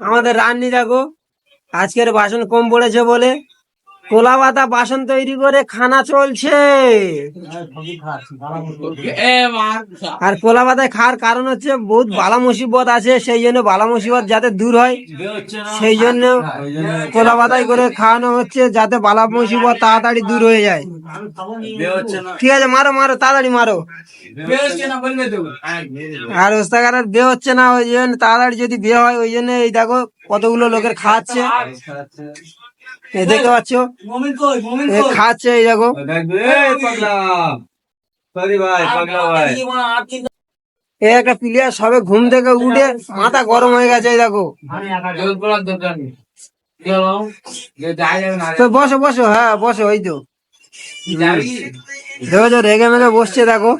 আমাদের রান্নি দেখো আজকের বাসন কম পড়েছে বলে কোলা পাতা বাসন তৈরি করে খানা চলছে। আর কোলা পাতায় খাওয়ার কারণ হচ্ছে বহুত বালা মুসিবত আছে, সেই জন্য বালা মুসিবত যাতে দূর হয় সেই জন্য কোলা পাতায় করে খাওয়ানো হচ্ছে, যাতে বালা মুসিবত তাড়াতাড়ি দূর হয়ে যায়। ঠিক আছে, মারো মারো তাড়াতাড়ি মারো। আর ওস্তাকারের বিয়ে হচ্ছে না, ওই জন্য তাড়াতাড়ি যদি বিয়ে হয় ওই জন্য এই দেখো কতগুলো লোকের খাওয়াচ্ছে, এই দেখতে পাচ্ছ খাচ্ছে, এই দেখো এই একটা প্লেয়ার সবে ঘুম থেকে উঠে মাথা গরম হয়ে গেছে, এই দেখো। তো বসো বসো, হ্যাঁ বসো, ওই তো দেখো তো রেগে মেগে বসছে দেখো।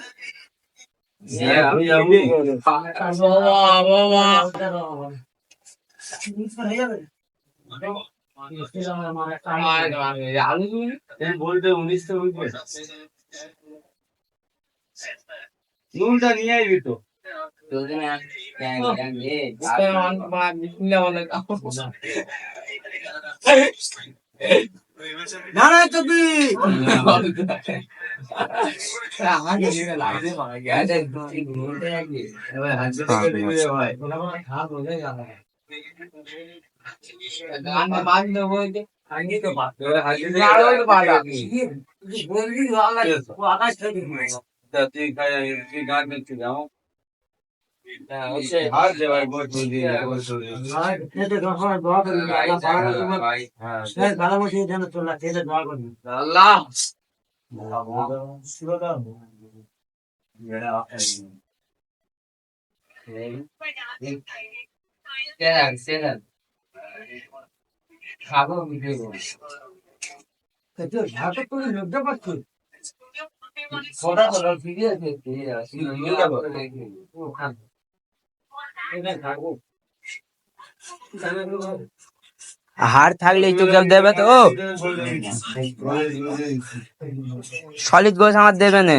নুনটা নিয়ে আইবি তো। হাড় থাকলেই তো কেউ দেবে, তো সলিড গোছ আমার দেবে না।